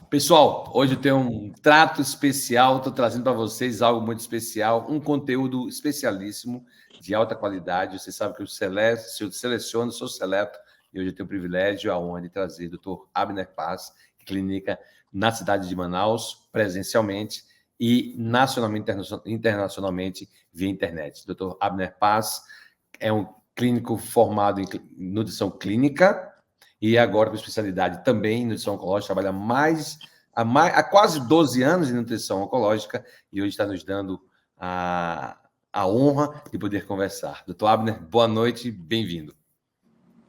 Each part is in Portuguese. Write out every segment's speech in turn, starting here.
Pessoal, hoje eu tenho um trato especial, estou trazendo para vocês algo muito especial, um conteúdo especialíssimo, de alta qualidade. Você sabe que eu seleciono, sou seleto, e hoje eu tenho o privilégio, a honra de trazer o Dr. Abner Paz, clínica na cidade de Manaus, presencialmente, e nacionalmente, internacionalmente, via internet. Dr. Abner Paz é um clínico formado em nutrição clínica, e agora com especialidade também em nutrição oncológica, trabalha há quase 12 anos em nutrição oncológica e hoje está nos dando a honra de poder conversar. Doutor Abner, boa noite, bem-vindo.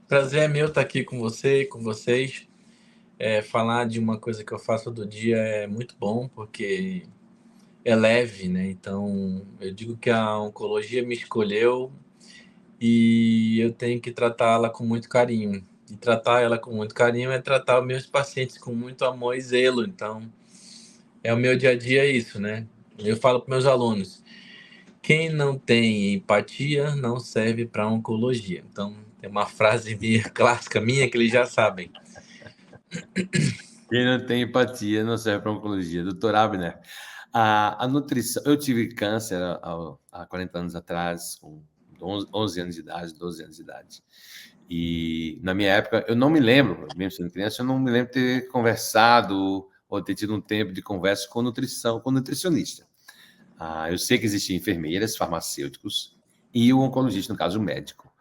Prazer é meu estar aqui com você e com vocês. Falar de uma coisa que eu faço todo dia é muito bom, porque é leve, né? Então, eu digo que a oncologia me escolheu e eu tenho que tratá-la com muito carinho. E tratar ela com muito carinho é tratar os meus pacientes com muito amor e zelo. Então, é o meu dia a dia isso, né? Eu falo para meus alunos, quem não tem empatia não serve para oncologia. Então, tem uma frase minha, clássica minha que eles já sabem. Quem não tem empatia não serve para oncologia. Doutor Abner, a nutrição... Eu tive câncer há 40 anos atrás, com 11 anos de idade, 12 anos de idade. E, na minha época, eu não me lembro, mesmo sendo criança, eu não me lembro de ter conversado ou ter tido um tempo de conversa com nutricionista. Eu sei que existem enfermeiras, farmacêuticos e o oncologista, no caso, o médico.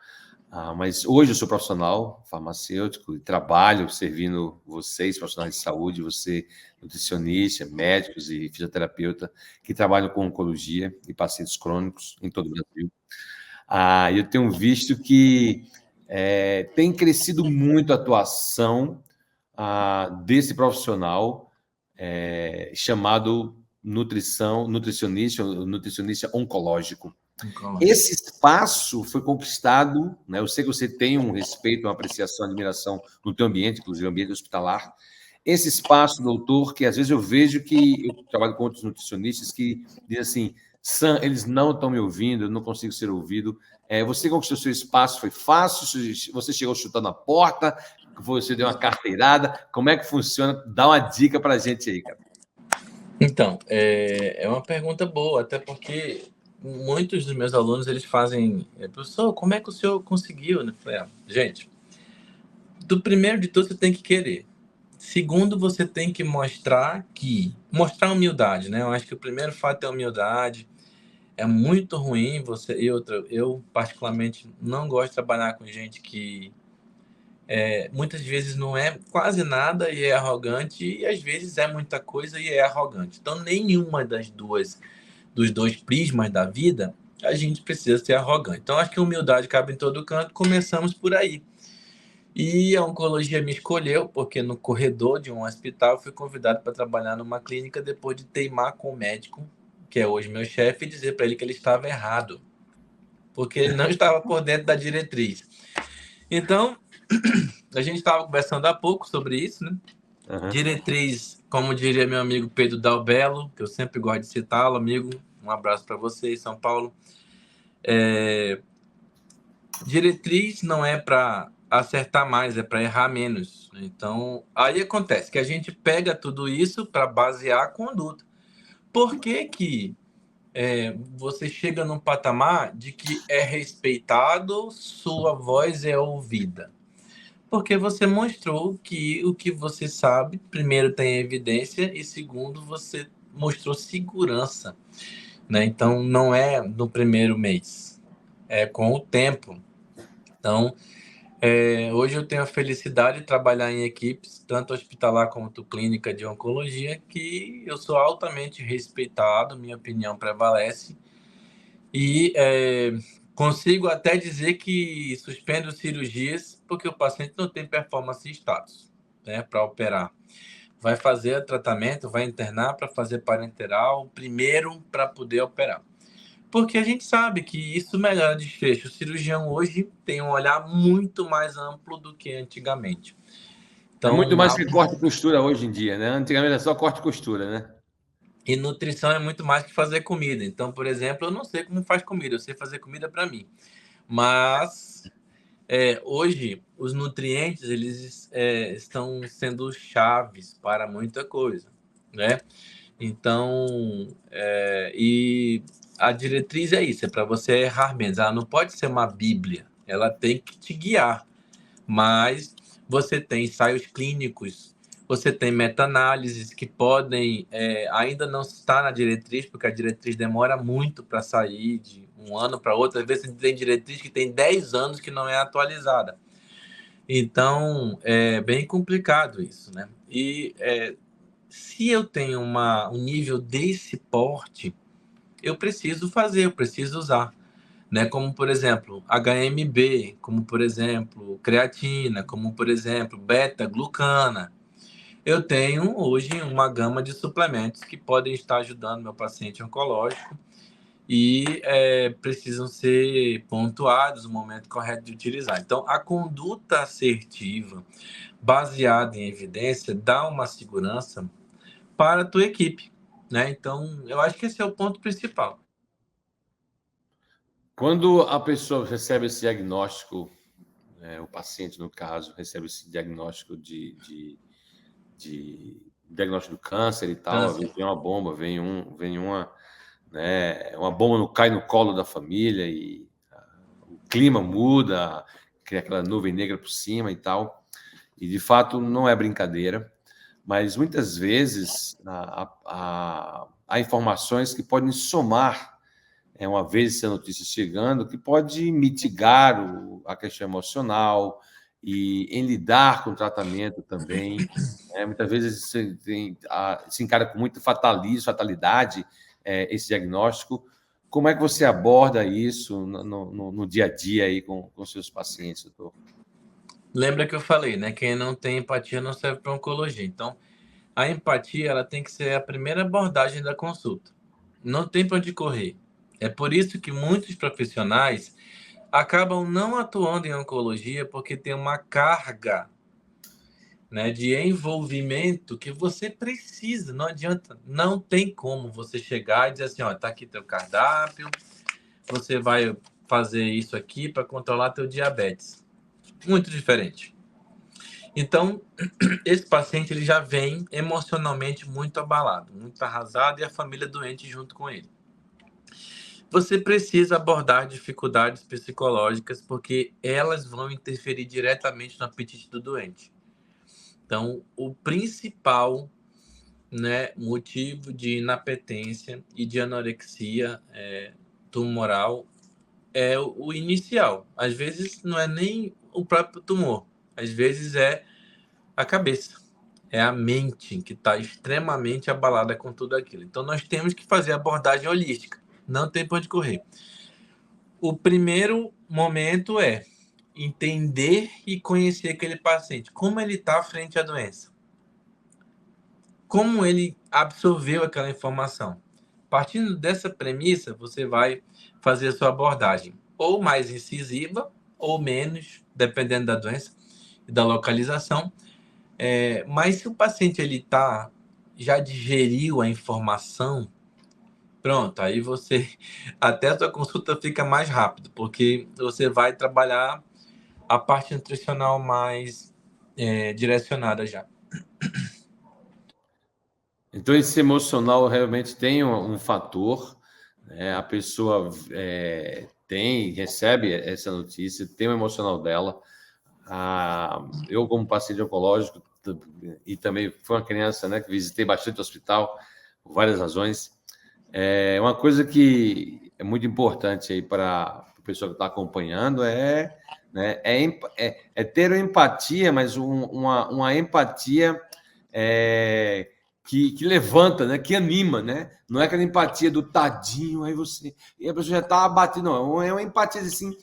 Mas hoje eu sou profissional farmacêutico e trabalho servindo vocês, profissionais de saúde, você, nutricionista, médicos e fisioterapeuta, que trabalham com oncologia e pacientes crônicos em todo o Brasil. Eu tenho visto que tem crescido muito a atuação desse profissional chamado nutricionista oncológico. Esse espaço foi conquistado, né? Eu sei que você tem um respeito, uma apreciação, uma admiração no teu ambiente, inclusive o ambiente hospitalar. Esse espaço, doutor, que às vezes eu vejo que eu trabalho com outros nutricionistas que dizem assim, Sam, eles não estão me ouvindo, eu não consigo ser ouvido. Você conquistou seu espaço, foi fácil? Você chegou chutando a porta? Você deu uma carteirada? Como é que funciona? Dá uma dica para a gente aí, cara. Então, é uma pergunta boa, até porque muitos dos meus alunos, eles fazem, professor, como é que o senhor conseguiu? Eu falei, gente, do primeiro de tudo você tem que querer. Segundo, você tem que mostrar humildade, né? Eu acho que o primeiro fato é humildade. É muito ruim eu particularmente não gosto de trabalhar com gente que muitas vezes não é quase nada e é arrogante, e às vezes é muita coisa e é arrogante. Então, nenhuma dos dois prismas da vida, a gente precisa ser arrogante. Então, acho que humildade cabe em todo canto, começamos por aí. E a oncologia me escolheu, porque no corredor de um hospital eu fui convidado para trabalhar numa clínica depois de teimar com o médico, que é hoje meu chefe, e dizer para ele que ele estava errado, porque ele não estava por dentro da diretriz. Então, a gente estava conversando há pouco sobre isso, né? Uhum. Diretriz, como diria meu amigo Pedro Dalbello, que eu sempre gosto de citá-lo, amigo, um abraço para você em São Paulo. Diretriz não é para acertar mais, é para errar menos. Então, aí acontece que a gente pega tudo isso para basear a conduta. Por que você chega num patamar de que é respeitado, sua voz é ouvida? Porque você mostrou que o que você sabe, primeiro, tem evidência e, segundo, você mostrou segurança, né? Então, não é no primeiro mês, é com o tempo. Então, hoje eu tenho a felicidade de trabalhar em equipes, tanto hospitalar quanto clínica de oncologia, que eu sou altamente respeitado, minha opinião prevalece, e consigo até dizer que suspendo cirurgias porque o paciente não tem performance e status, né, para operar. Vai fazer tratamento, vai internar para fazer parenteral, primeiro para poder operar. Porque a gente sabe que isso melhora desfecho. O cirurgião hoje tem um olhar muito mais amplo do que antigamente. Então, muito mais que corte e costura hoje em dia, né? Antigamente era só corte e costura, né? E nutrição é muito mais que fazer comida. Então, por exemplo, eu não sei como faz comida, eu sei fazer comida para mim. Mas hoje os nutrientes eles estão sendo chaves para muita coisa, né? Então, e a diretriz é isso, é para você errar menos. Ela não pode ser uma bíblia, ela tem que te guiar. Mas você tem ensaios clínicos, você tem meta-análises que podem, ainda não estar na diretriz, porque a diretriz demora muito para sair de um ano para outro. Às vezes você tem diretriz que tem 10 anos que não é atualizada. Então, é bem complicado isso, né? E se eu tenho um nível desse porte, eu preciso usar, né? Como, por exemplo, HMB, como, por exemplo, creatina, como, por exemplo, beta-glucana. Eu tenho hoje uma gama de suplementos que podem estar ajudando meu paciente oncológico e precisam ser pontuados no momento correto de utilizar. Então, a conduta assertiva, baseada em evidência, dá uma segurança para a tua equipe, né? Então, eu acho que esse é o ponto principal. Quando a pessoa recebe esse diagnóstico, o paciente, no caso, recebe esse diagnóstico de diagnóstico do câncer e tal, Câncer. vem uma bomba, vem uma, né, uma bomba cai no colo da família e o clima muda, cria aquela nuvem negra por cima e tal. E, de fato, não é brincadeira, mas muitas vezes há informações que podem somar, uma vez essa notícia chegando, que pode mitigar a questão emocional e em lidar com o tratamento também. Muitas vezes se encara com muita fatalidade esse diagnóstico. Como é que você aborda isso no dia a dia aí com seus pacientes, doutor? Lembra que eu falei, né? Quem não tem empatia não serve para oncologia. Então, a empatia ela tem que ser a primeira abordagem da consulta. Não tem para onde correr. É por isso que muitos profissionais acabam não atuando em oncologia porque tem uma carga, né, de envolvimento que você precisa. Não adianta, não tem como você chegar e dizer assim, ó, tá aqui teu cardápio, você vai fazer isso aqui para controlar teu diabetes. Muito diferente. Então, esse paciente ele já vem emocionalmente muito abalado, muito arrasado e a família doente junto com ele. Você precisa abordar dificuldades psicológicas porque elas vão interferir diretamente no apetite do doente. Então, o principal, né, motivo de inapetência e de anorexia tumoral é o inicial. Às vezes não é nem o próprio tumor, às vezes é a cabeça. É a mente que está extremamente abalada com tudo aquilo. Então, nós temos que fazer abordagem holística. Não tem para onde correr. O primeiro momento é entender e conhecer aquele paciente. Como ele está frente à doença. Como ele absorveu aquela informação. Partindo dessa premissa, você vai fazer a sua abordagem. Ou mais incisiva, ou menos, dependendo da doença e da localização. Mas se o paciente ele já digeriu a informação, pronto, aí você até a sua consulta fica mais rápido, porque você vai trabalhar a parte nutricional mais direcionada já. Então, esse emocional realmente tem um fator, né? A pessoa recebe essa notícia, tem o emocional dela. Eu, como paciente oncológico, e também fui uma criança, né, que visitei bastante o hospital, por várias razões, uma coisa que é muito importante aí para a pessoa que está acompanhando né, ter empatia, mas uma empatia que levanta, né, que anima, né? Não é aquela empatia do tadinho, aí você... E a pessoa já está abatida, não. É uma empatia assim...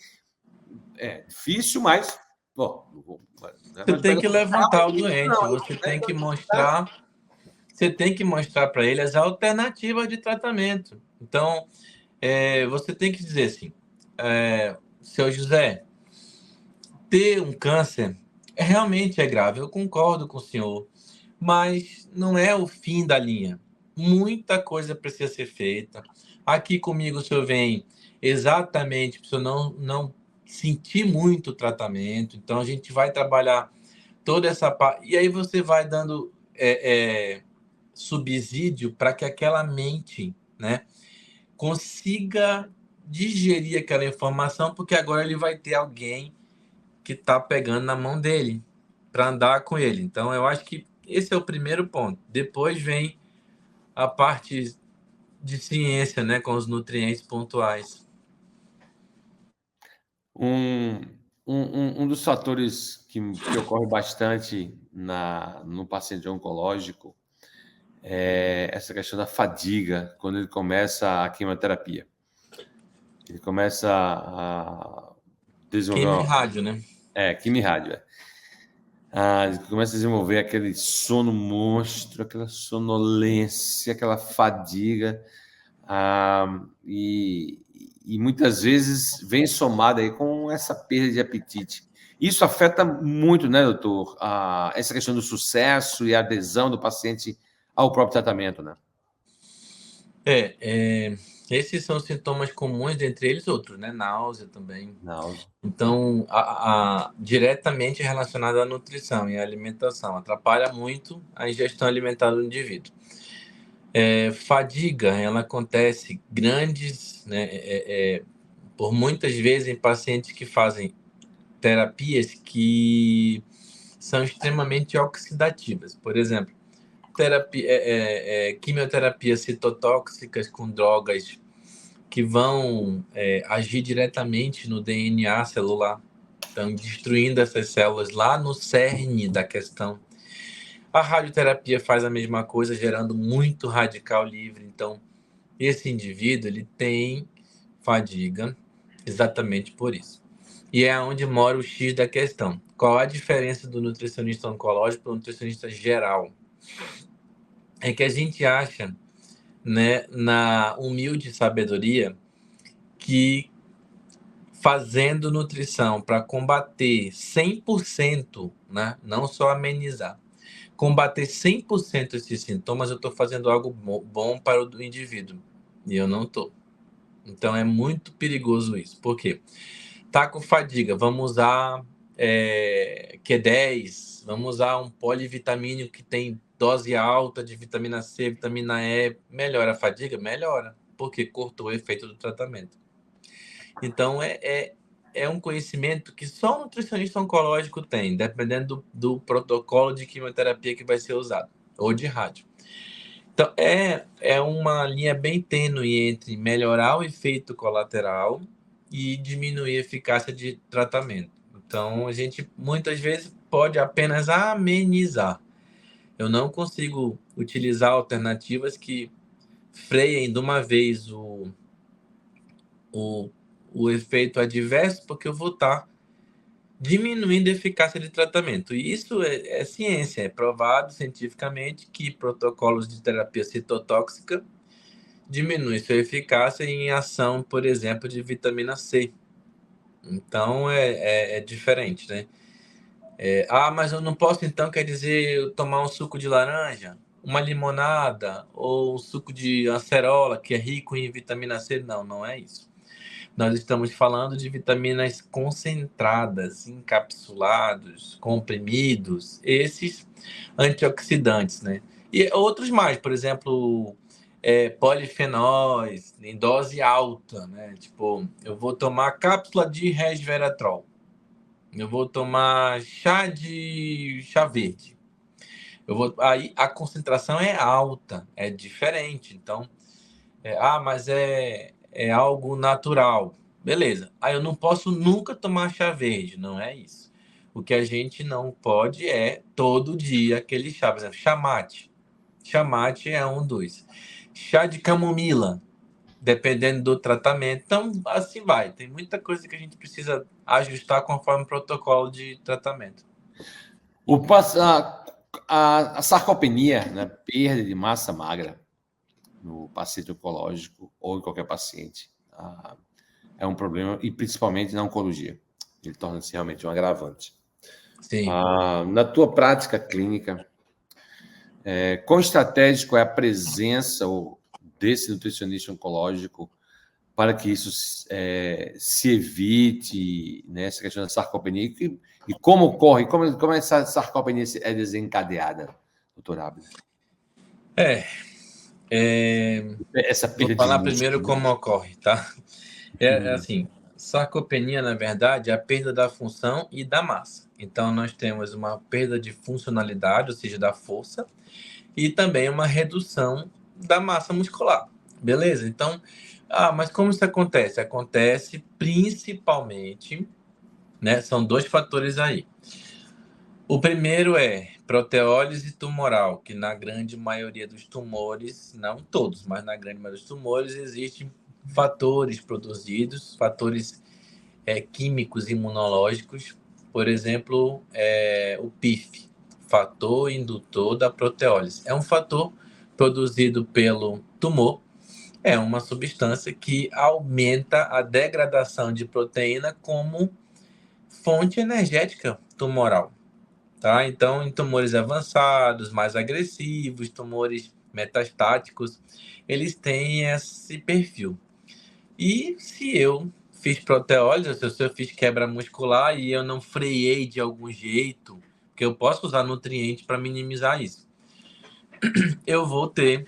difícil, mas... Você tem que levantar o doente, você tem que mostrar para ele as alternativas de tratamento. Então, você tem que dizer assim, seu José, ter um câncer realmente é grave, eu concordo com o senhor, mas não é o fim da linha. Muita coisa precisa ser feita. Aqui comigo o senhor vem exatamente para o senhor não sentir muito o tratamento. Então, a gente vai trabalhar toda essa parte. E aí você vai dando subsídio para que aquela mente, né, consiga digerir aquela informação, porque agora ele vai ter alguém que está pegando na mão dele para andar com ele. Então, eu acho que esse é o primeiro ponto. Depois vem a parte de ciência, né, com os nutrientes pontuais. Um dos fatores que ocorre bastante no paciente oncológico é essa questão da fadiga quando ele começa a quimioterapia. Ele começa a desenvolver Quimio-rádio, né? Quimio-rádio. Ele começa a desenvolver aquele sono monstro, aquela sonolência, aquela fadiga, e muitas vezes vem somada aí com essa perda de apetite. Isso afeta muito, né, doutor? Essa questão do sucesso e a adesão do paciente ao próprio tratamento, né? Esses são sintomas comuns, dentre eles outros, né? Náusea também. Náusea. Então, diretamente relacionado à nutrição e à alimentação. Atrapalha muito a ingestão alimentar do indivíduo. Fadiga, ela acontece grandes, né? Por muitas vezes em pacientes que fazem terapias que são extremamente oxidativas. Por exemplo, quimioterapias citotóxicas com drogas que vão agir diretamente no DNA celular, então destruindo essas células lá no cerne da questão. A radioterapia faz a mesma coisa, gerando muito radical livre. Então, esse indivíduo ele tem fadiga exatamente por isso. E é onde mora o X da questão. Qual a diferença do nutricionista oncológico para o nutricionista geral? É que a gente acha, né, na humilde sabedoria, que fazendo nutrição para combater 100%, né, não só amenizar, combater 100% esses sintomas, eu estou fazendo algo bom para o indivíduo. E eu não estou. Então, é muito perigoso isso. Por quê? Tá com fadiga, vamos usar Q10, vamos usar um polivitamínico que tem dose alta de vitamina C, vitamina E. Melhora a fadiga? Melhora, porque cortou o efeito do tratamento. Então, é um conhecimento que só o nutricionista oncológico tem, dependendo do protocolo de quimioterapia que vai ser usado, ou de rádio. Então, é uma linha bem tênue entre melhorar o efeito colateral e diminuir a eficácia de tratamento. Então, a gente muitas vezes pode apenas amenizar. Eu não consigo utilizar alternativas que freiem de uma vez o efeito adverso, porque eu vou estar diminuindo a eficácia de tratamento. E isso é ciência, é provado cientificamente que protocolos de terapia citotóxica diminuem sua eficácia em ação, por exemplo, de vitamina C. Então, é diferente, né? Mas eu não posso, então, quer dizer, eu tomar um suco de laranja, uma limonada ou um suco de acerola, que é rico em vitamina C? Não, não é isso. Nós estamos falando de vitaminas concentradas, encapsulados, comprimidos, esses antioxidantes, né? E outros mais, por exemplo, polifenóis em dose alta, né? Tipo, eu vou tomar cápsula de resveratrol, eu vou tomar chá verde, aí a concentração é alta, é diferente. Então, mas é algo natural. Beleza. Aí eu não posso nunca tomar chá verde, não é isso. O que a gente não pode é todo dia aquele chá, por exemplo, chá mate. Chá mate é um dos. Chá de camomila, dependendo do tratamento. Então, assim vai. Tem muita coisa que a gente precisa ajustar conforme o protocolo de tratamento. A sarcopenia, né, perda de massa magra no paciente oncológico ou em qualquer paciente, é um problema, e principalmente na oncologia. Ele torna-se realmente um agravante. Sim. Na tua prática clínica, quão estratégico é a presença desse nutricionista oncológico para que isso se evite, né, essa questão da sarcopenia? E como ocorre, como essa sarcopenia é desencadeada, doutor Abner? Essa Vou perda de falar primeiro músculo. como ocorre, tá? Assim, sarcopenia, na verdade, é a perda da função e da massa. Então, nós temos uma perda de funcionalidade, ou seja, da força, e também uma redução da massa muscular. Beleza? Então, mas como isso acontece? Acontece principalmente, né? São dois fatores aí. O primeiro é proteólise tumoral, que na grande maioria dos tumores, não todos, mas na grande maioria dos tumores, existem fatores produzidos, fatores químicos imunológicos, por exemplo, o PIF, fator indutor da proteólise. É um fator produzido pelo tumor, é uma substância que aumenta a degradação de proteína como fonte energética tumoral. Tá? Então, em tumores avançados, mais agressivos, tumores metastáticos, eles têm esse perfil. E se eu fiz proteólise, se eu fiz quebra muscular e eu não freiei de algum jeito, que eu posso usar nutriente para minimizar isso, eu vou ter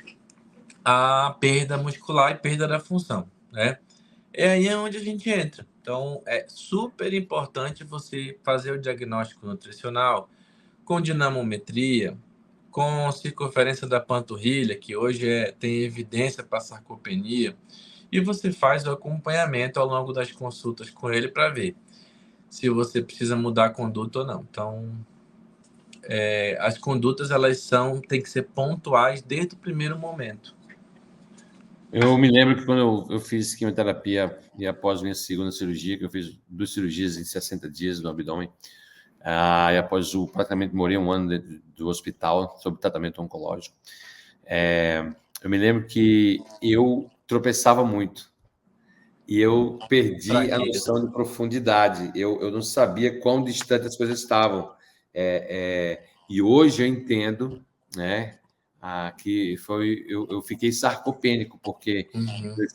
a perda muscular e perda da função, né? É aí onde a gente entra. Então, é super importante você fazer o diagnóstico nutricional com dinamometria, com circunferência da panturrilha, que hoje tem evidência para sarcopenia, e você faz o acompanhamento ao longo das consultas com ele para ver se você precisa mudar a conduta ou não. Então, as condutas têm que ser pontuais desde o primeiro momento. Eu me lembro que quando eu fiz quimioterapia e após minha segunda cirurgia, que eu fiz 2 cirurgias em 60 dias no abdômen, e após praticamente morei 1 ano dentro do hospital sob tratamento oncológico, eu me lembro que eu tropeçava muito e eu perdi a noção de profundidade. Eu não sabia quão distante as coisas estavam. E hoje eu entendo, né, que eu fiquei sarcopênico, porque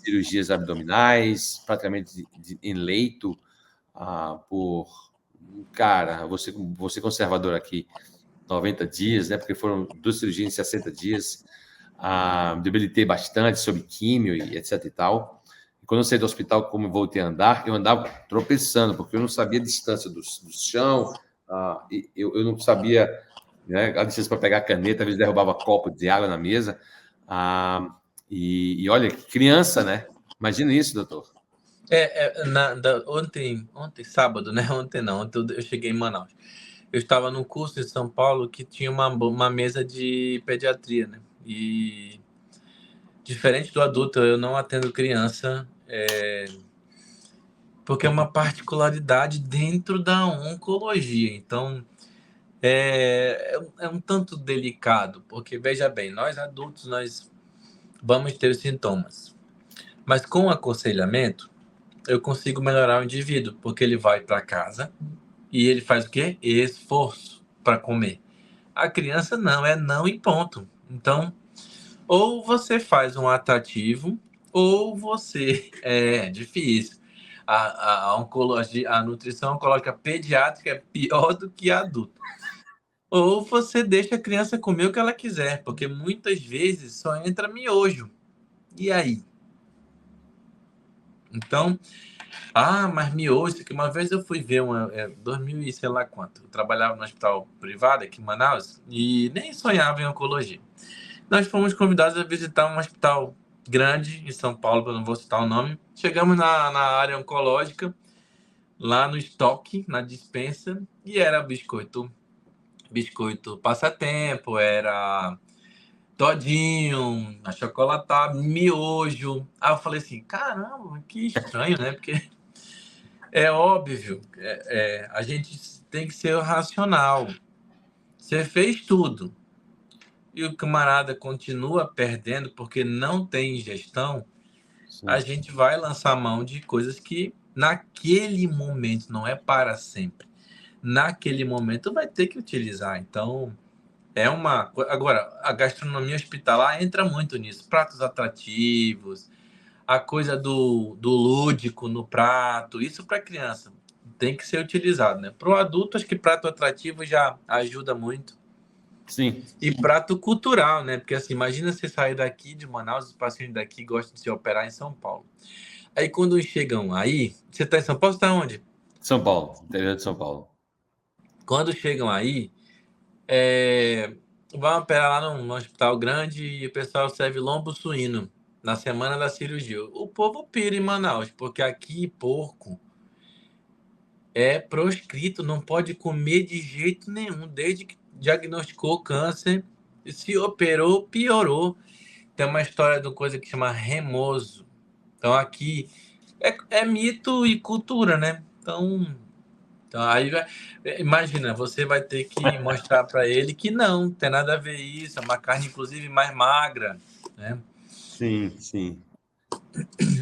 cirurgias abdominais, praticamente em leito, cara, você conservador aqui, 90 dias, né, porque foram 2 cirurgias em 60 dias, debilitei bastante sobre químio e etc e tal. E quando eu saí do hospital, como eu voltei a andar, eu andava tropeçando, porque eu não sabia a distância do chão, eu não sabia, né, a distância para pegar a caneta, às vezes derrubava copo de água na mesa. E olha, criança, né? Imagina isso, doutor. Ontem, sábado, né? Ontem não, ontem eu cheguei em Manaus. Eu estava num curso em São Paulo que tinha uma mesa de pediatria, né? E diferente do adulto, eu não atendo criança, porque é uma particularidade dentro da oncologia. Então, é um tanto delicado, porque, veja bem, nós adultos, nós vamos ter os sintomas. Mas com aconselhamento, eu consigo melhorar o indivíduo, porque ele vai para casa e ele faz o quê? Esforço para comer. A criança não, é não e ponto. Então, ou você faz um atrativo, ou você. É difícil. A oncologia, a nutrição oncológica pediátrica é pior do que a adulta. Ou você deixa a criança comer o que ela quiser, porque muitas vezes só entra miojo. E aí? Então, mas miojo, isso aqui. Uma vez eu fui ver 2000 e sei lá quanto. Eu trabalhava no hospital privado aqui em Manaus e nem sonhava em oncologia. Nós fomos convidados a visitar um hospital grande em São Paulo, eu não vou citar o nome. Chegamos na área oncológica, lá no estoque, na dispensa, e era biscoito passatempo, era todinho, achocolatado, miojo. Aí eu falei assim, caramba, que estranho, né? Porque é óbvio, a gente tem que ser racional. Você fez tudo e o camarada continua perdendo porque não tem gestão, a gente vai lançar mão de coisas que naquele momento, não é para sempre, naquele momento vai ter que utilizar. Então, agora, a gastronomia hospitalar entra muito nisso, pratos atrativos, a coisa do lúdico no prato, isso para criança tem que ser utilizado, né? Para o adulto, acho que prato atrativo já ajuda muito. Sim. E prato cultural, né? Porque assim, imagina você sair daqui de Manaus, os pacientes daqui gostam de se operar em São Paulo. Aí quando chegam aí, você está em São Paulo, você está onde? São Paulo, interior de São Paulo. Quando chegam aí, vão operar lá num hospital grande e o pessoal serve lombo suíno na semana da cirurgia. O povo pira em Manaus, porque aqui porco é proscrito, não pode comer de jeito nenhum, desde que diagnosticou câncer, se operou, piorou. Tem uma história de uma coisa que chama remoso. Então aqui é mito e cultura, né? Então aí imagina, você vai ter que mostrar para ele que não tem nada a ver isso, é uma carne inclusive mais magra, né? Sim, sim.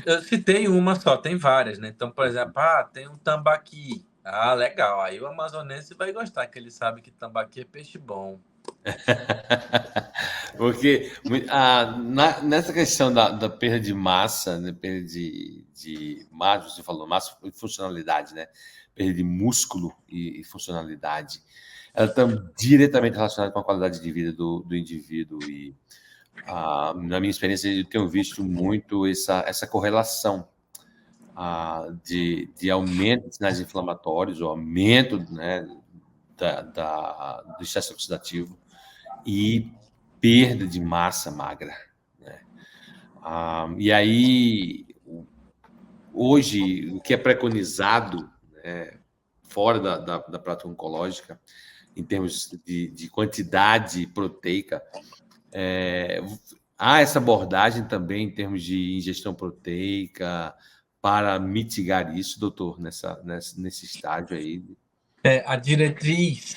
Eu citei uma só, tem várias, né? Então, por exemplo, tem um tambaqui. Ah, legal. Aí o amazonense vai gostar, que ele sabe que tambaqui é peixe bom. Porque nessa questão da perda de massa, né, perda de massa, você falou, massa e funcionalidade, né? Perda de músculo e funcionalidade, ela está diretamente relacionada com a qualidade de vida do indivíduo. E na minha experiência, eu tenho visto muito essa correlação de aumento de sinais inflamatórios, ou aumento, né, do estresse oxidativo e perda de massa magra, né? E aí, hoje, o que é preconizado, né, fora da prática oncológica, em termos de quantidade proteica, há essa abordagem também em termos de ingestão proteica para mitigar isso, doutor, nesse estágio aí. A diretriz,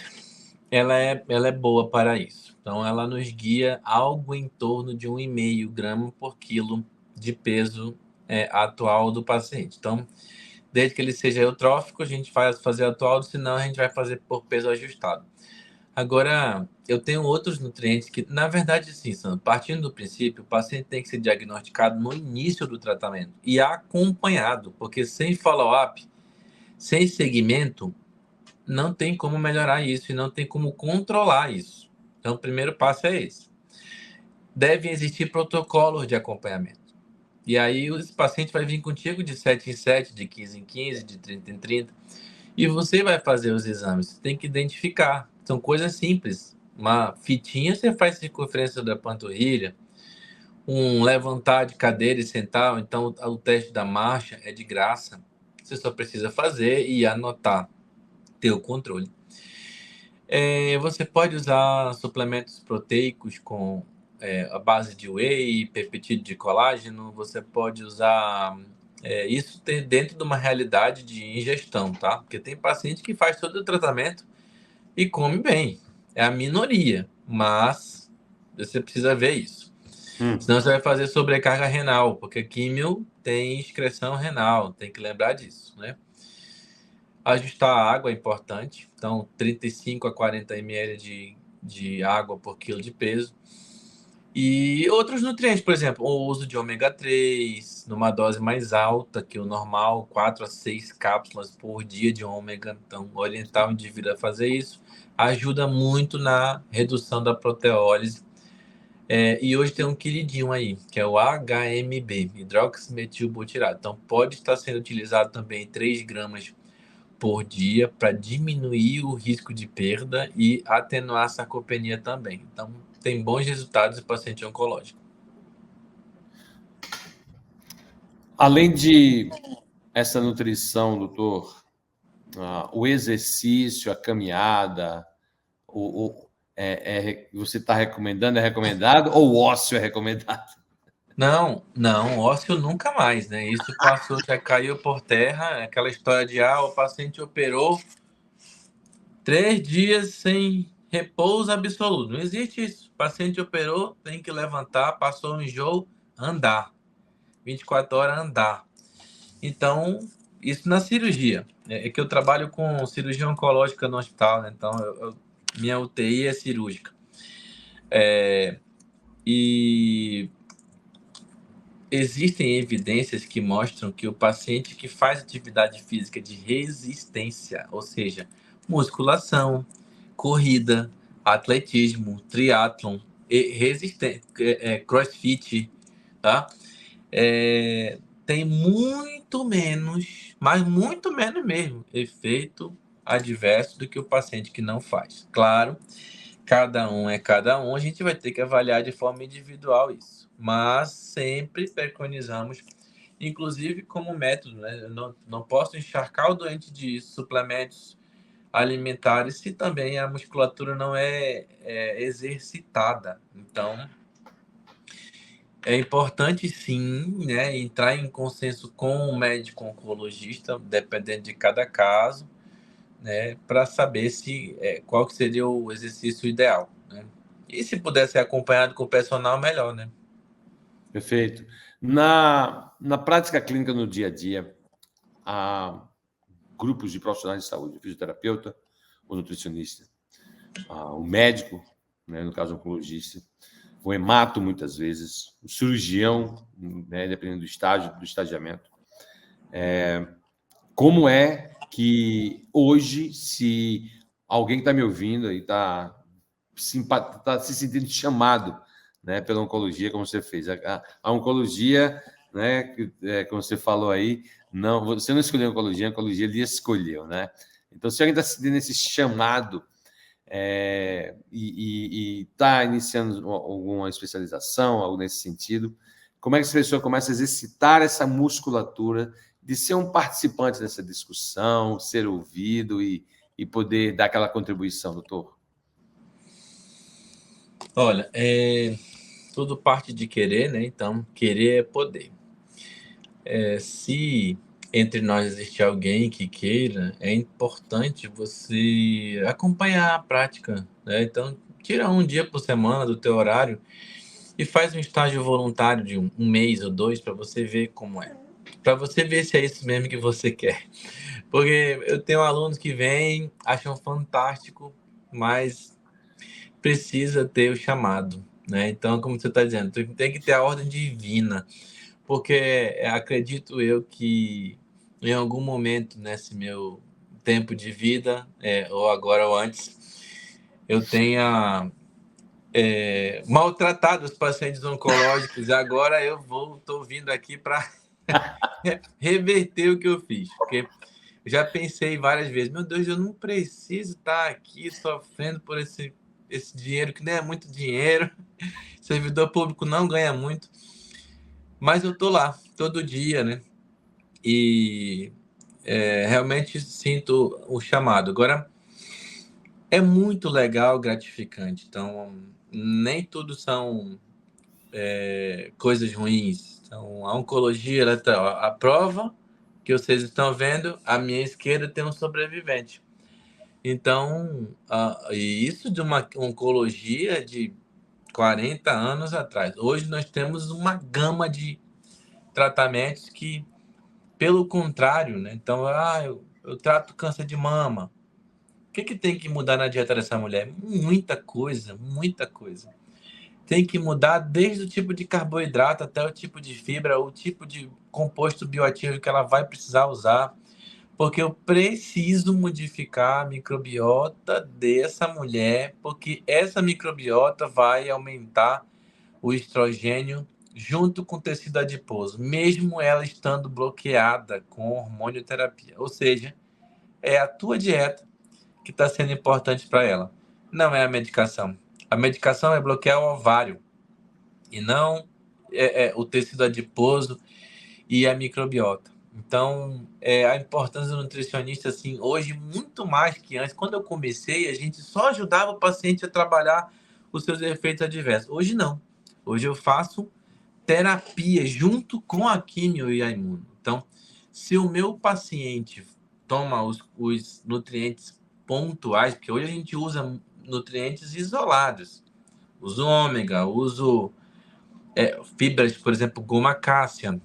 ela é boa para isso. Então, ela nos guia algo em torno de 1,5 grama por quilo de peso atual do paciente. Então, desde que ele seja eutrófico, a gente vai fazer atual, senão a gente vai fazer por peso ajustado. Agora, eu tenho outros nutrientes que, na verdade, sim, Sandro, partindo do princípio, o paciente tem que ser diagnosticado no início do tratamento e acompanhado, porque sem follow-up, sem segmento, não tem como melhorar isso e não tem como controlar isso. Então, o primeiro passo é esse. Devem existir protocolos de acompanhamento. E aí, esse paciente vai vir contigo de 7 em 7, de 15 em 15, de 30 em 30, e você vai fazer os exames. Você tem que identificar. São coisas simples. Uma fitinha, você faz circunferência da panturrilha, um levantar de cadeira e sentar, então o teste da marcha é de graça. Você só precisa fazer e anotar, ter o controle. Você pode usar suplementos proteicos com a base de whey, peptídeo de colágeno. Você pode usar isso dentro de uma realidade de ingestão, tá? Porque tem paciente que faz todo o tratamento e come bem. É a minoria, mas você precisa ver isso. Senão você vai fazer sobrecarga renal, porque químio tem excreção renal, tem que lembrar disso, né? Ajustar a água é importante, então 35 a 40 ml de água por quilo de peso. E outros nutrientes, por exemplo, o uso de ômega 3 numa dose mais alta que o normal, 4 a 6 cápsulas por dia de ômega. Então, orientar o indivíduo a fazer isso ajuda muito na redução da proteólise. E hoje tem um queridinho aí, que é o HMB, hidroximetilbutirato. Então, pode estar sendo utilizado também 3 gramas por dia para diminuir o risco de perda e atenuar a sarcopenia também. Então, tem bons resultados em paciente oncológico. Além de essa nutrição, doutor, o exercício, a caminhada, você está recomendando, é recomendado, ou o ócio é recomendado? Não, ósseo nunca mais, né? Isso passou, já caiu por terra, aquela história de o paciente operou 3 dias sem repouso absoluto. Não existe isso. O paciente operou, tem que levantar, passou um enjoo, andar. 24 horas andar. Então, isso na cirurgia. É que eu trabalho com cirurgia oncológica no hospital, né? Então, minha UTI é cirúrgica. E existem evidências que mostram que o paciente que faz atividade física de resistência, ou seja, musculação, corrida, atletismo, triatlon, crossfit, tá? É, tem muito menos, mas muito menos mesmo, efeito adverso do que o paciente que não faz. Claro, cada um é cada um, a gente vai ter que avaliar de forma individual isso. Mas sempre preconizamos, inclusive como método, né? Eu não posso encharcar o doente de suplementos alimentares se também a musculatura não é exercitada. Então, é importante sim, né, entrar em consenso com o médico oncologista, dependendo de cada caso, né, para saber qual que seria o exercício ideal, né? E se puder ser acompanhado com o personal, melhor, né? Perfeito. Na prática clínica, no dia a dia, há grupos de profissionais de saúde, o fisioterapeuta, o nutricionista, o médico, né, no caso o oncologista, o hemato, muitas vezes, o cirurgião, né, dependendo do estágio, do estagiamento. Como é que hoje, se alguém está me ouvindo e está se sentindo chamado, né, pela oncologia, como você fez, a oncologia, né, como você falou aí, não, você não escolheu a oncologia lhe escolheu, né? Então, se alguém está sentindo esse chamado e está iniciando alguma especialização, algo nesse sentido, como é que essa pessoa começa a exercitar essa musculatura de ser um participante dessa discussão, ser ouvido e poder dar aquela contribuição, doutor? Olha, tudo parte de querer, né? Então, querer é poder. Se entre nós existe alguém que queira, é importante você acompanhar a prática, né? Então, tira um dia por semana do teu horário e faz um estágio voluntário de um mês ou dois para você ver como é. Para você ver se é isso mesmo que você quer. Porque eu tenho alunos que vêm, acham fantástico, mas precisa ter o chamado, né? Então, como você está dizendo, tem que ter a ordem divina, porque acredito eu que em algum momento nesse meu tempo de vida, ou agora ou antes, eu tenha maltratado os pacientes oncológicos. Agora estou vindo aqui para reverter o que eu fiz, porque já pensei várias vezes, meu Deus, eu não preciso estar aqui sofrendo por esse dinheiro, que nem é muito dinheiro, servidor público não ganha muito, mas eu tô lá todo dia, né? E realmente sinto o chamado. Agora, é muito legal, gratificante, então nem tudo são coisas ruins. Então, a oncologia, ela a prova que vocês estão vendo, à minha esquerda tem um sobrevivente. Então, e isso de uma oncologia de 40 anos atrás. Hoje nós temos uma gama de tratamentos que, pelo contrário, né? Então, eu trato câncer de mama. O que tem que mudar na dieta dessa mulher? Muita coisa, muita coisa. Tem que mudar desde o tipo de carboidrato até o tipo de fibra, o tipo de composto bioativo que ela vai precisar usar, porque eu preciso modificar a microbiota dessa mulher, porque essa microbiota vai aumentar o estrogênio junto com o tecido adiposo, mesmo ela estando bloqueada com hormonioterapia. Ou seja, é a tua dieta que está sendo importante para ela, não é a medicação. A medicação é bloquear o ovário e não o tecido adiposo e a microbiota. Então, a importância do nutricionista, assim, hoje, muito mais que antes. Quando eu comecei, a gente só ajudava o paciente a trabalhar os seus efeitos adversos. Hoje, não. Hoje eu faço terapia junto com a quimio e a imuno. Então, se o meu paciente toma os nutrientes pontuais, porque hoje a gente usa nutrientes isolados, uso ômega, uso fibras, por exemplo, goma cássia,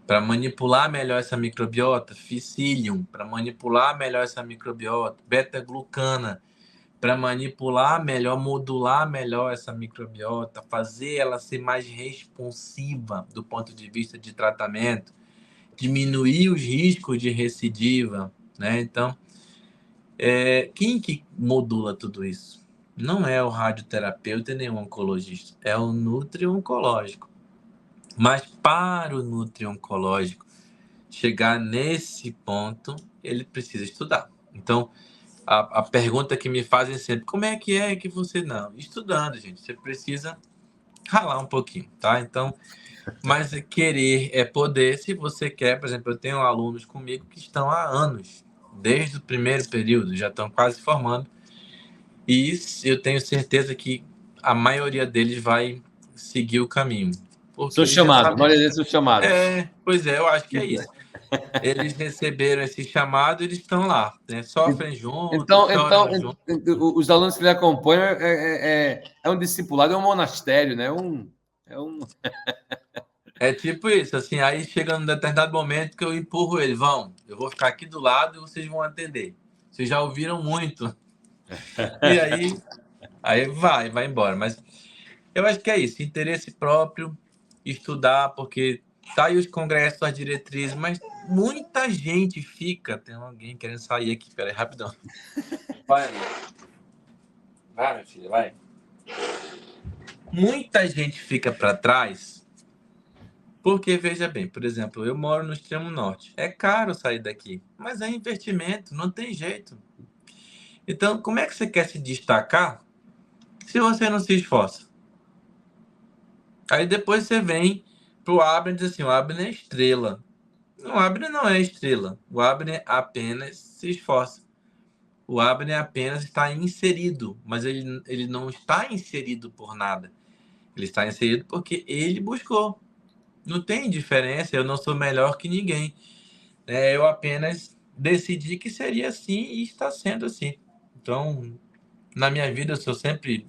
para manipular melhor essa microbiota, psyllium, para manipular melhor essa microbiota, beta-glucana, para manipular melhor, modular melhor essa microbiota, fazer ela ser mais responsiva do ponto de vista de tratamento, diminuir os riscos de recidiva, né? Então, quem que modula tudo isso? Não é o radioterapeuta nem o oncologista, é o nutri-oncológico. Mas para o nutri-oncológico chegar nesse ponto, ele precisa estudar. Então, a pergunta que me fazem sempre, como é que você não? Estudando, gente, você precisa ralar um pouquinho, tá? Então, mas querer é poder. Se você quer, por exemplo, eu tenho alunos comigo que estão há anos, desde o primeiro período, já estão quase formando, e eu tenho certeza que a maioria deles vai seguir o caminho. Porque Sou eles já chamado, a sabem. maioria deles são chamados. Pois é, eu acho que é isso. Eles receberam esse chamado, eles estão lá, né? Sofrem junto, Então, choram junto. os alunos que ele acompanham é um discipulado, é um monastério, né? É tipo isso, assim, aí chega num determinado momento que eu empurro ele, eu vou ficar aqui do lado e vocês vão atender. Vocês já ouviram muito. E aí vai embora. Mas eu acho que é isso, interesse próprio, estudar, porque tá aí os congressos, as diretrizes, mas muita gente fica. Tem alguém querendo sair aqui, peraí, rapidão. Vai, minha filha, vai. Muita gente fica para trás, porque veja bem, por exemplo, eu moro no extremo norte. É caro sair daqui, mas é investimento, não tem jeito. Então, como é que você quer se destacar se você não se esforça? Aí depois você vem pro Abner e diz assim, o Abner é estrela. O Abner não é estrela. O Abner apenas se esforça. O Abner apenas está inserido, mas ele não está inserido por nada. Ele está inserido porque ele buscou. Não tem diferença, eu não sou melhor que ninguém. Eu apenas decidi que seria assim e está sendo assim. Então, na minha vida, eu sou sempre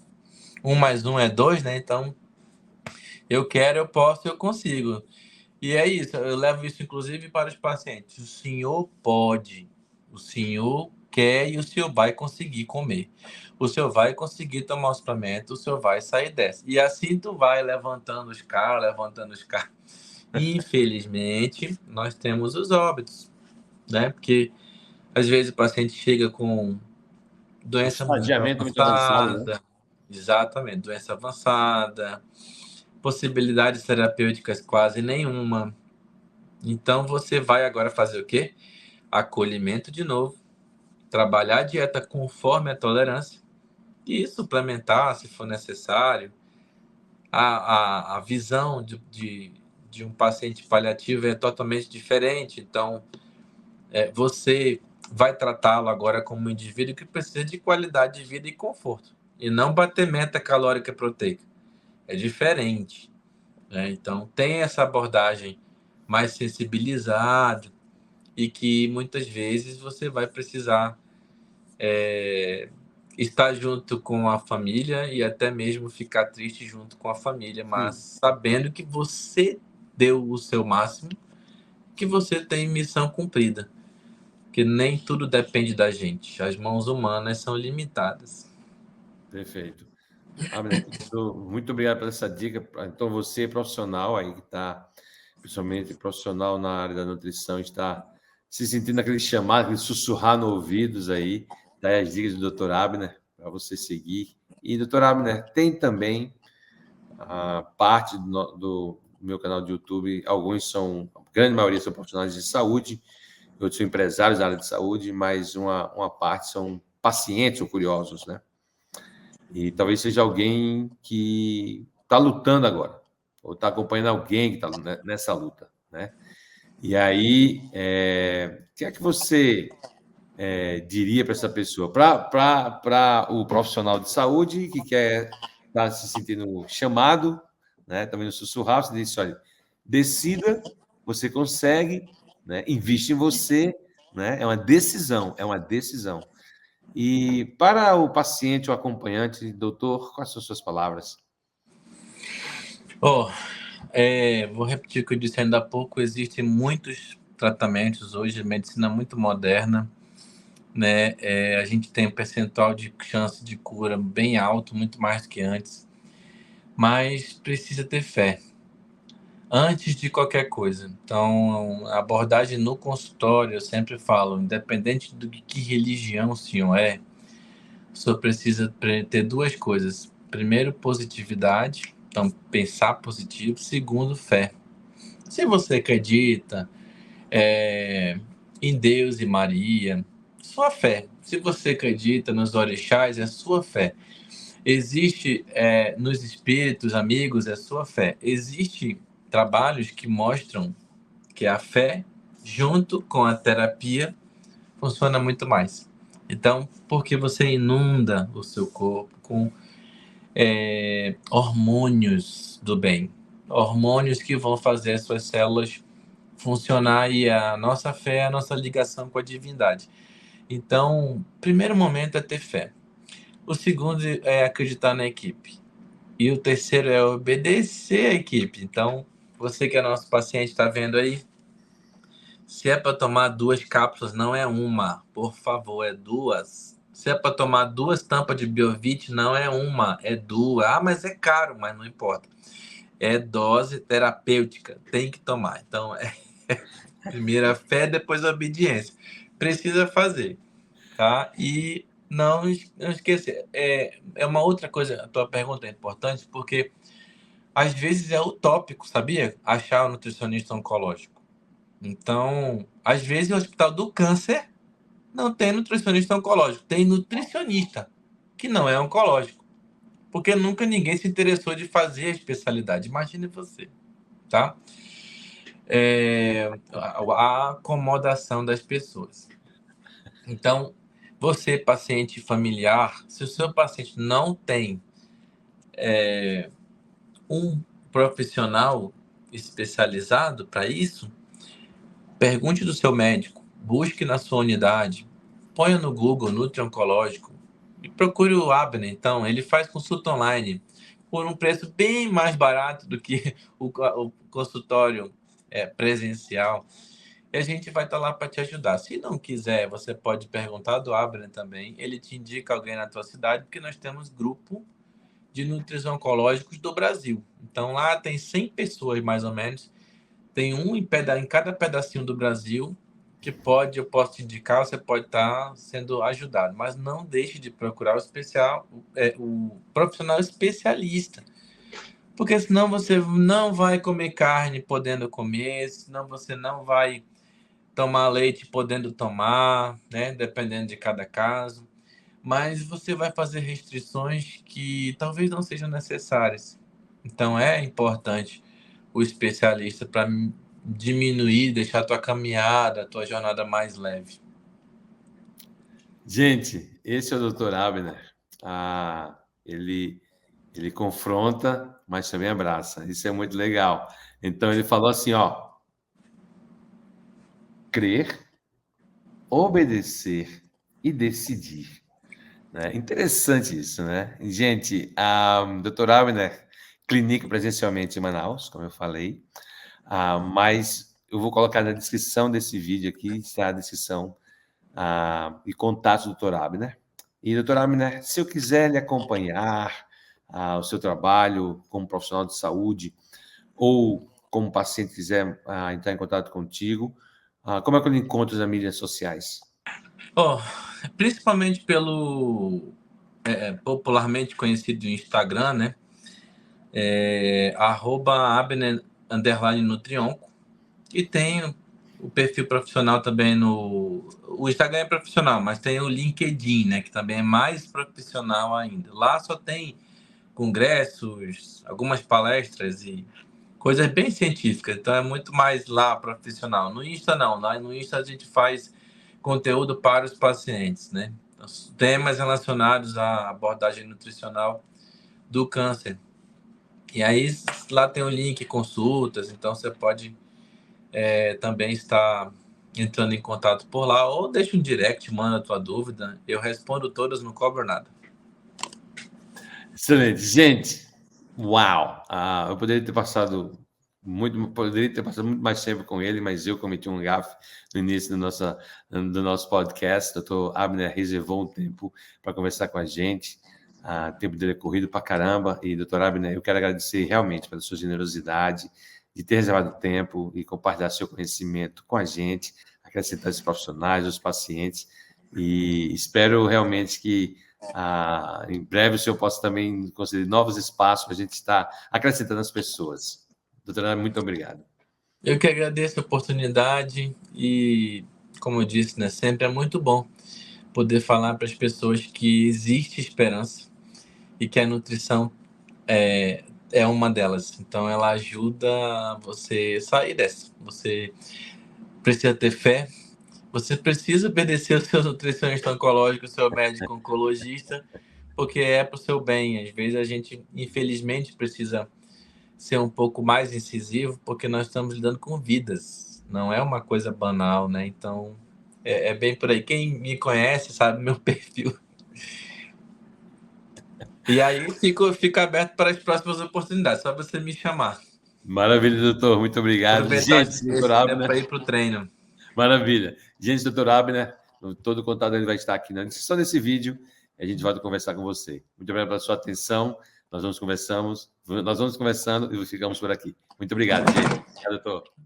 1 mais 1 é 2, né? Então, eu quero, eu posso, eu consigo. E é isso, eu levo isso inclusive para os pacientes. O senhor pode, o senhor quer e o senhor vai conseguir comer. O senhor vai conseguir tomar o suplemento, o senhor vai sair dessa. E assim tu vai levantando os caras, levantando os caras. Infelizmente, nós temos os óbitos, né? Porque às vezes o paciente chega com doença muito Estadiamento muito avançado, né? avançada, exatamente, doença avançada, possibilidades terapêuticas quase nenhuma. Então você vai agora fazer o quê? Acolhimento de novo, trabalhar a dieta conforme a tolerância e suplementar se for necessário. A visão de um paciente paliativo é totalmente diferente, então você vai tratá-lo agora como um indivíduo que precisa de qualidade de vida e conforto, e não bater meta calórica proteica. É diferente, né? Então, tem essa abordagem mais sensibilizada e que muitas vezes você vai precisar estar junto com a família e até mesmo ficar triste junto com a família, mas sabendo que você deu o seu máximo, que você tem missão cumprida. Que nem tudo depende da gente. As mãos humanas são limitadas. Perfeito. Abner, muito obrigado por essa dica. Então, você, profissional aí que está, principalmente profissional na área da nutrição, está se sentindo aquele chamado, aquele sussurrar no ouvidos aí, dá as dicas do Dr. Abner para você seguir. E, Dr. Abner, tem também a parte do meu canal de YouTube, alguns são, a grande maioria são profissionais de saúde, outros são empresários da área de saúde, mas uma parte são pacientes ou curiosos, né? E talvez seja alguém que está lutando agora, ou está acompanhando alguém que está nessa luta, né? E aí, o que é que você diria para essa pessoa? Para o profissional de saúde que quer estar se sentindo chamado, né? Também no sussurrar, você disse, olha, decida, você consegue, né? Investe em você, né? É uma decisão, é uma decisão. E para o paciente ou acompanhante, doutor, quais são as suas palavras? Vou repetir o que eu disse ainda há pouco. Existem muitos tratamentos hoje, medicina muito moderna, né? A gente tem um percentual de chance de cura bem alto, muito mais do que antes, mas precisa ter fé antes de qualquer coisa. Então, a abordagem no consultório, eu sempre falo, independente do que religião o senhor é, o senhor precisa ter duas coisas. Primeiro, positividade, então pensar positivo. Segundo, fé. Se você acredita em Deus e Maria, sua fé. Se você acredita nos orixás, é sua fé. Existe nos espíritos amigos, é sua fé. Existe trabalhos que mostram que a fé, junto com a terapia, funciona muito mais. Então, porque você inunda o seu corpo com hormônios do bem, hormônios que vão fazer as suas células funcionar, e a nossa fé é a nossa ligação com a divindade. Então, o primeiro momento é ter fé. O segundo é acreditar na equipe. E o terceiro é obedecer a equipe. Então, você que é nosso paciente, está vendo aí? Se é para tomar 2 cápsulas, não é uma, por favor, é 2. Se é para tomar 2 tampas de Biovit, não é uma, é 2. Ah, mas é caro, mas não importa. É dose terapêutica, tem que tomar. Então, primeiro a fé, depois a obediência. Precisa fazer, tá? E não esquecer. É uma outra coisa, a tua pergunta é importante, porque às vezes é utópico, sabia? Achar um nutricionista oncológico. Então, às vezes o Hospital do Câncer não tem nutricionista oncológico, tem nutricionista que não é oncológico, porque nunca ninguém se interessou de fazer a especialidade. Imagine você, tá? A acomodação das pessoas. Então, você, paciente familiar, se o seu paciente não tem um profissional especializado para isso, pergunte do seu médico, busque na sua unidade, ponha no Google Nutri-Oncológico e procure o Abner. Então, ele faz consulta online por um preço bem mais barato do que o consultório presencial. E a gente vai estar lá para te ajudar. Se não quiser, você pode perguntar do Abner também. Ele te indica alguém na tua cidade, porque nós temos grupo de nutrição oncológicos do Brasil. Então, lá tem 100 pessoas, mais ou menos. Tem um em cada pedacinho do Brasil que eu posso te indicar, você pode estar sendo ajudado. Mas não deixe de procurar o profissional especialista. Porque senão você não vai comer carne podendo comer, senão você não vai tomar leite podendo tomar, né? Dependendo de cada caso. Mas você vai fazer restrições que talvez não sejam necessárias. Então é importante o especialista para diminuir, deixar a tua caminhada, a tua jornada mais leve. Gente, esse é o Dr. Abner. Ele confronta, mas também abraça. Isso é muito legal. Então ele falou assim, ó, crer, obedecer e decidir. Né? Interessante isso, né? Gente, Dr. Abner clinica presencialmente em Manaus, como eu falei, mas eu vou colocar na descrição desse vídeo aqui, está a descrição e contatos do Dr. Abner. E, Dr. Abner, se eu quiser lhe acompanhar o seu trabalho como profissional de saúde ou como paciente quiser entrar em contato contigo, como é que eu lhe encontro nas mídias sociais? Principalmente pelo popularmente conhecido Instagram, né? @Abner_Nutrionco. E tem o perfil profissional também o Instagram é profissional, mas tem o LinkedIn, né? Que também é mais profissional ainda. Lá só tem congressos, algumas palestras e coisas bem científicas. Então é muito mais lá profissional. No Insta não. Lá no Insta a gente faz conteúdo para os pacientes, né? Os temas relacionados à abordagem nutricional do câncer. E aí lá tem o link consultas, então você pode também estar entrando em contato por lá, ou deixa um direct, manda a tua dúvida, eu respondo todas, não cobro nada. Excelente. Gente, uau! Eu poderia ter passado Poderia ter passado muito mais tempo com ele, mas eu cometi um gafe no início do nosso podcast. O doutor Abner reservou um tempo para conversar com a gente. O tempo dele é corrido para caramba. E, doutor Abner, eu quero agradecer realmente pela sua generosidade de ter reservado tempo e compartilhar seu conhecimento com a gente, acrescentar os profissionais, os pacientes. E espero realmente que em breve o senhor possa também conceder novos espaços para a gente estar acrescentando as pessoas. Doutora, muito obrigado. Eu que agradeço a oportunidade e, como eu disse, né, sempre é muito bom poder falar para as pessoas que existe esperança e que a nutrição é uma delas. Então, ela ajuda você sair dessa. Você precisa ter fé, você precisa obedecer o seu nutricionista oncológico, o seu médico oncologista, porque é para o seu bem. Às vezes a gente, infelizmente, precisa ser um pouco mais incisivo, porque nós estamos lidando com vidas, não é uma coisa banal, né? Então, é bem por aí. Quem me conhece sabe meu perfil. E aí, fico aberto para as próximas oportunidades, só você me chamar. Maravilha, doutor, muito obrigado. Aproveitar Gente, doutor esse tempo Abner. para ir para o treino. Maravilha. Gente, doutor Abner, todo o contato dele vai estar aqui na descrição desse vídeo e a gente vai conversar com você. Muito obrigado pela sua atenção. Nós vamos conversando e ficamos por aqui. Muito obrigado, gente. Obrigado, doutor.